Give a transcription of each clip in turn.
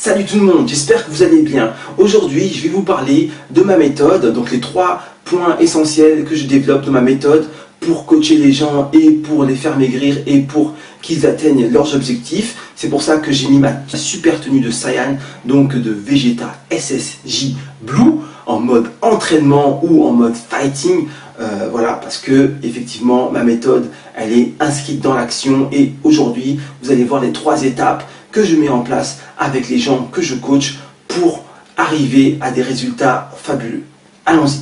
Salut tout le monde, j'espère que vous allez bien. Aujourd'hui, je vais vous parler de ma méthode, donc les 3 points essentiels que je développe de ma méthode pour coacher les gens et pour les faire maigrir et pour qu'ils atteignent leurs objectifs. C'est pour ça que j'ai mis ma super tenue de Saiyan, donc de Vegeta SSJ Blue, en mode entraînement ou en mode fighting. Voilà, parce que effectivement ma méthode elle est inscrite dans l'action et aujourd'hui vous allez voir les 3 étapes que je mets en place avec les gens que je coach pour arriver à des résultats fabuleux. Allons-y.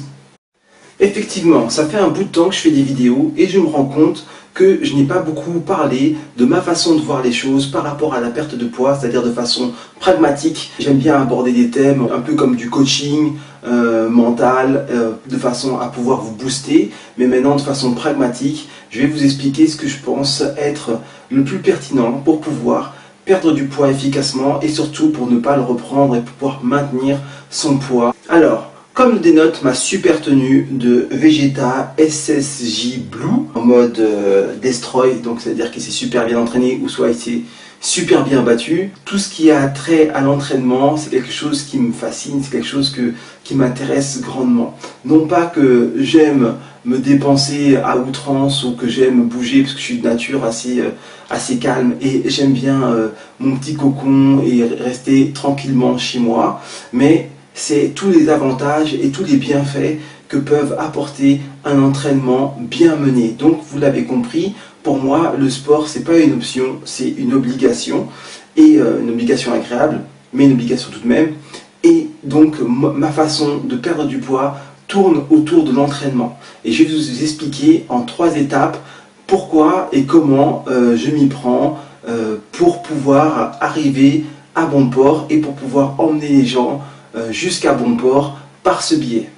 Effectivement, ça fait un bout de temps que je fais des vidéos et je me rends compte que je n'ai pas beaucoup parlé de ma façon de voir les choses par rapport à la perte de poids, c'est-à-dire de façon pragmatique. J'aime bien aborder des thèmes un peu comme du coaching mental, de façon à pouvoir vous booster, mais maintenant de façon pragmatique, je vais vous expliquer ce que je pense être le plus pertinent pour pouvoir perdre du poids efficacement et surtout pour ne pas le reprendre et pour pouvoir maintenir son poids. Alors, comme le dénote ma super tenue de Vegeta SSJ Blue en mode Destroy, donc c'est-à-dire qu'il s'est super bien entraîné ou soit il s'est super bien battu. Tout ce qui a trait à l'entraînement, c'est quelque chose qui me fascine, c'est quelque chose qui m'intéresse grandement. Non pas que j'aime me dépenser à outrance ou que j'aime bouger parce que je suis de nature assez calme et j'aime bien mon petit cocon et rester tranquillement chez moi, mais c'est tous les avantages et tous les bienfaits que peuvent apporter un entraînement bien mené. Donc vous l'avez compris, pour moi le sport c'est pas une option, c'est une obligation, et une obligation agréable, mais une obligation tout de même. Et donc ma façon de perdre du poids tourne autour de l'entraînement. Et je vais vous expliquer en 3 étapes pourquoi et comment je m'y prends pour pouvoir arriver à bon port et pour pouvoir emmener les gens jusqu'à bon port par ce biais.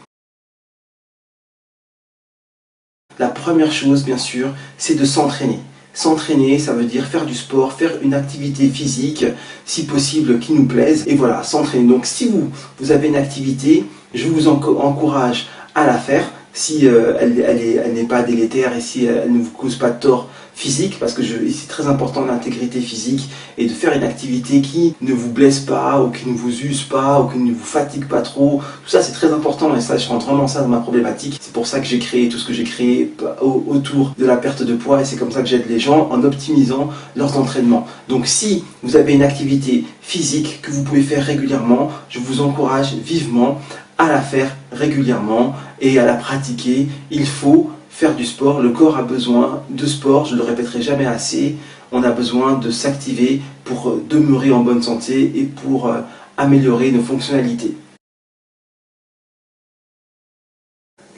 La première chose, bien sûr, c'est de s'entraîner. S'entraîner, ça veut dire faire du sport, faire une activité physique, si possible, qui nous plaise. Et voilà, s'entraîner. Donc si vous avez une activité, je vous encourage à la faire si elle n'est pas délétère et si elle ne vous cause pas de tort physique, parce que c'est très important l'intégrité physique et de faire une activité qui ne vous blesse pas ou qui ne vous use pas ou qui ne vous fatigue pas trop. Tout ça c'est très important et ça je rentre vraiment ça dans ma problématique. C'est pour ça que j'ai créé tout ce que j'ai créé autour de la perte de poids et c'est comme ça que j'aide les gens en optimisant leurs entraînements. Donc si vous avez une activité physique que vous pouvez faire régulièrement, je vous encourage vivement à la faire régulièrement et à la pratiquer. Il faut faire du sport, le corps a besoin de sport, je ne le répéterai jamais assez. On a besoin de s'activer pour demeurer en bonne santé et pour améliorer nos fonctionnalités.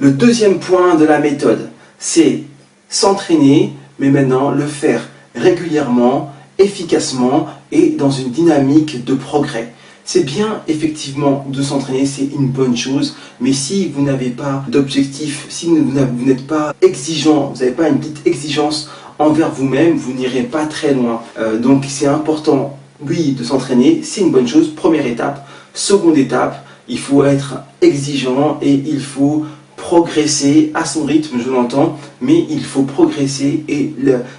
Le deuxième point de la méthode, c'est s'entraîner, mais maintenant le faire régulièrement, efficacement et dans une dynamique de progrès. C'est bien effectivement de s'entraîner, c'est une bonne chose, mais si vous n'avez pas d'objectif, si vous n'êtes pas exigeant, vous n'avez pas une petite exigence envers vous-même, vous n'irez pas très loin. Donc c'est important, oui, de s'entraîner, c'est une bonne chose, première étape. Seconde étape, il faut être exigeant et il faut progresser à son rythme, je l'entends, mais il faut progresser et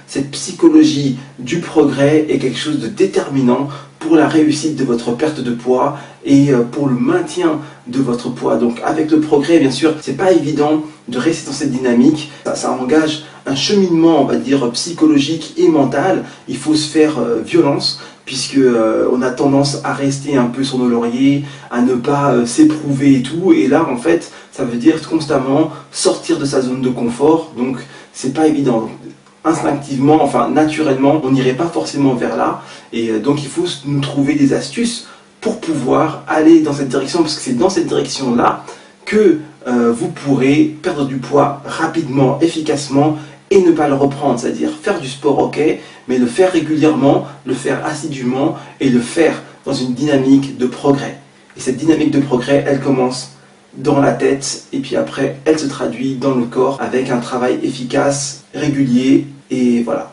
cette psychologie du progrès est quelque chose de déterminant pour la réussite de votre perte de poids et pour le maintien de votre poids. Donc avec le progrès, bien sûr, c'est pas évident de rester dans cette dynamique. Ça engage un cheminement, on va dire, psychologique et mental. Il faut se faire violence puisque on a tendance à rester un peu sur nos lauriers, à ne pas s'éprouver et tout. Et là, en fait, ça veut dire constamment sortir de sa zone de confort. Donc c'est pas évident. Donc, instinctivement, enfin naturellement, on n'irait pas forcément vers là. Et donc il faut nous trouver des astuces pour pouvoir aller dans cette direction, parce que c'est dans cette direction-là que vous pourrez perdre du poids rapidement, efficacement et ne pas le reprendre. C'est-à-dire faire du sport, ok, mais le faire régulièrement, le faire assidûment et le faire dans une dynamique de progrès. Et cette dynamique de progrès, elle commence dans la tête et puis après elle se traduit dans le corps avec un travail efficace, régulier et voilà.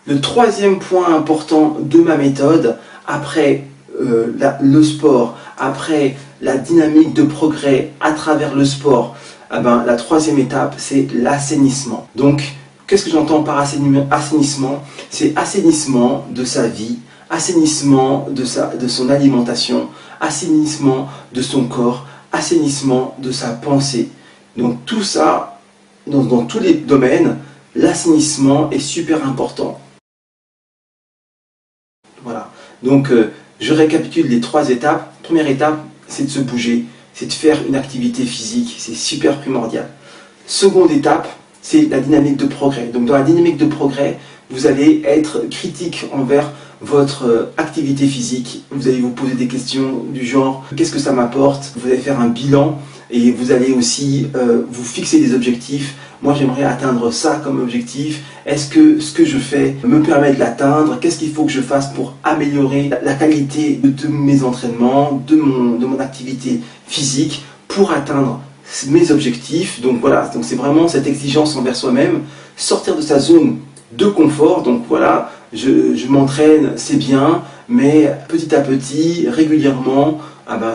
Le troisième point important de ma méthode, après le sport, après la dynamique de progrès à travers le sport, la troisième étape c'est l'assainissement. Donc Qu'est-ce que j'entends par assainissement? C'est assainissement de sa vie, assainissement de son alimentation, assainissement de son corps, assainissement de sa pensée. Donc tout ça, dans tous les domaines, l'assainissement est super important. Voilà. Donc je récapitule les 3 étapes. Première étape, c'est de se bouger, c'est de faire une activité physique, c'est super primordial. Seconde étape, c'est la dynamique de progrès. Donc dans la dynamique de progrès, vous allez être critique envers votre activité physique. Vous allez vous poser des questions du genre qu'est-ce que ça m'apporte? Vous allez faire un bilan et vous allez aussi vous fixer des objectifs. Moi j'aimerais atteindre ça comme objectif. Est-ce que ce que je fais me permet de l'atteindre? Qu'est-ce qu'il faut que je fasse pour améliorer la qualité de mes entraînements, de mon activité physique pour atteindre mes objectifs? Donc voilà, donc c'est vraiment cette exigence envers soi-même, sortir de sa zone de confort. Donc voilà, je m'entraîne, c'est bien, mais petit à petit, régulièrement,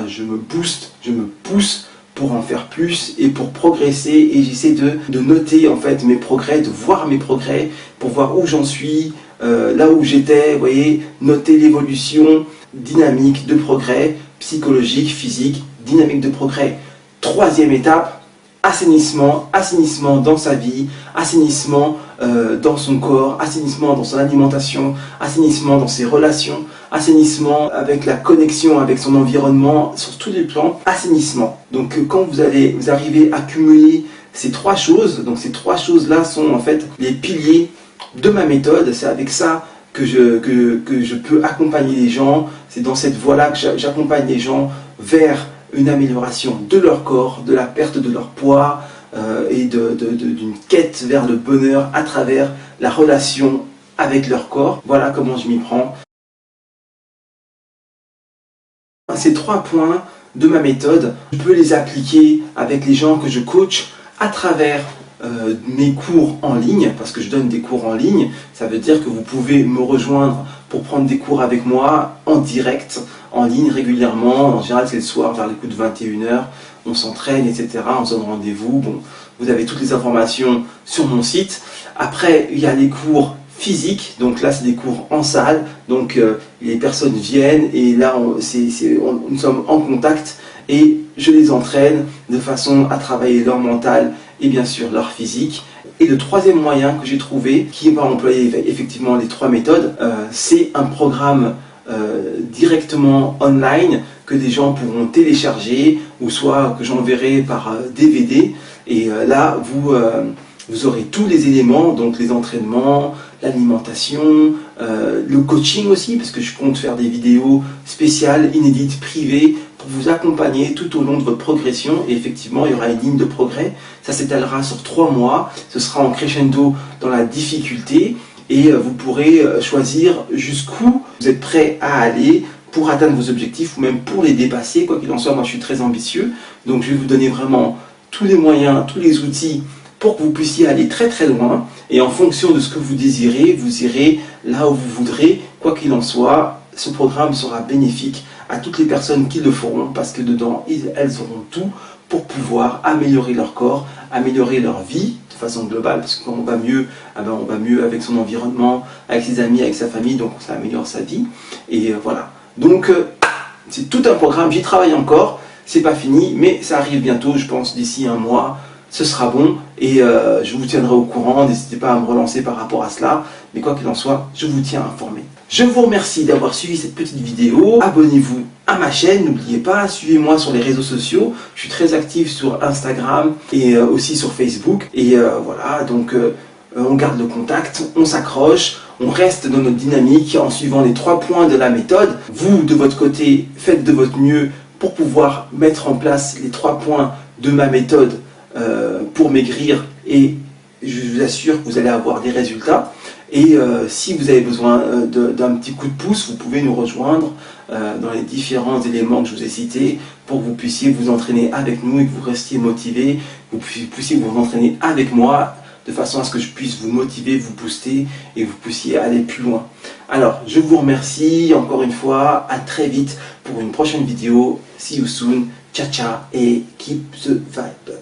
je me booste, je me pousse pour en faire plus et pour progresser, et j'essaie de noter en fait mes progrès, de voir mes progrès pour voir où j'en suis, là où j'étais, vous voyez, noter l'évolution dynamique de progrès, psychologique, physique, dynamique de progrès. Troisième étape, assainissement, assainissement dans sa vie, assainissement dans son corps, assainissement dans son alimentation, assainissement dans ses relations, assainissement avec la connexion avec son environnement, sur tous les plans, assainissement. Donc quand vous arrivez à cumuler ces 3 choses, donc ces 3 choses-là sont en fait les piliers de ma méthode. C'est avec ça que je peux accompagner les gens, c'est dans cette voie-là que j'accompagne les gens vers une amélioration de leur corps, de la perte de leur poids et d'une quête vers le bonheur à travers la relation avec leur corps. Voilà comment je m'y prends. Ces 3 points de ma méthode, je peux les appliquer avec les gens que je coach à travers mes cours en ligne, parce que je donne des cours en ligne. Ça veut dire que vous pouvez me rejoindre pour prendre des cours avec moi en direct, en ligne régulièrement. En général c'est le soir vers les coups de 21 h, on s'entraîne, etc. On se donne rendez-vous. Bon, vous avez toutes les informations sur mon site. Après il y a les cours physiques, donc là c'est des cours en salle, donc les personnes viennent et là nous sommes en contact et je les entraîne de façon à travailler leur mental et bien sûr leur physique. Et le troisième moyen que j'ai trouvé, qui va employer effectivement les 3 méthodes, c'est un programme directement online que des gens pourront télécharger ou soit que j'enverrai par DVD. Et là vous aurez tous les éléments, donc les entraînements, l'alimentation, le coaching aussi, parce que je compte faire des vidéos spéciales, inédites, privées, pour vous accompagner tout au long de votre progression. Et effectivement, il y aura une ligne de progrès. Ça s'étalera sur 3 mois. Ce sera en crescendo dans la difficulté. Et vous pourrez choisir jusqu'où vous êtes prêt à aller pour atteindre vos objectifs ou même pour les dépasser. Quoi qu'il en soit, moi je suis très ambitieux. Donc je vais vous donner vraiment tous les moyens, tous les outils pour que vous puissiez aller très très loin. Et en fonction de ce que vous désirez, vous irez là où vous voudrez. Quoi qu'il en soit, ce programme sera bénéfique à toutes les personnes qui le feront, parce que dedans, elles auront tout pour pouvoir améliorer leur corps, améliorer leur vie de façon globale, parce que quand on va mieux, on va mieux avec son environnement, avec ses amis, avec sa famille, donc ça améliore sa vie. Et voilà. Donc c'est tout un programme, j'y travaille encore, c'est pas fini, mais ça arrive bientôt, je pense d'ici 1 mois. Ce sera bon et je vous tiendrai au courant. N'hésitez pas à me relancer par rapport à cela. Mais quoi qu'il en soit, je vous tiens informé. Je vous remercie d'avoir suivi cette petite vidéo. Abonnez-vous à ma chaîne, n'oubliez pas, suivez-moi sur les réseaux sociaux. Je suis très actif sur Instagram et aussi sur Facebook. Et voilà, donc on garde le contact, on s'accroche, on reste dans notre dynamique en suivant les 3 points de la méthode. Vous, de votre côté, faites de votre mieux pour pouvoir mettre en place les 3 points de ma méthode pour maigrir, et je vous assure que vous allez avoir des résultats. Et si vous avez besoin d'un petit coup de pouce, vous pouvez nous rejoindre dans les différents éléments que je vous ai cités pour que vous puissiez vous entraîner avec nous et que vous restiez motivé, que vous puissiez vous entraîner avec moi de façon à ce que je puisse vous motiver, vous booster et que vous puissiez aller plus loin. Alors, je vous remercie encore une fois, à très vite pour une prochaine vidéo. See you soon, ciao ciao et keep the vibe.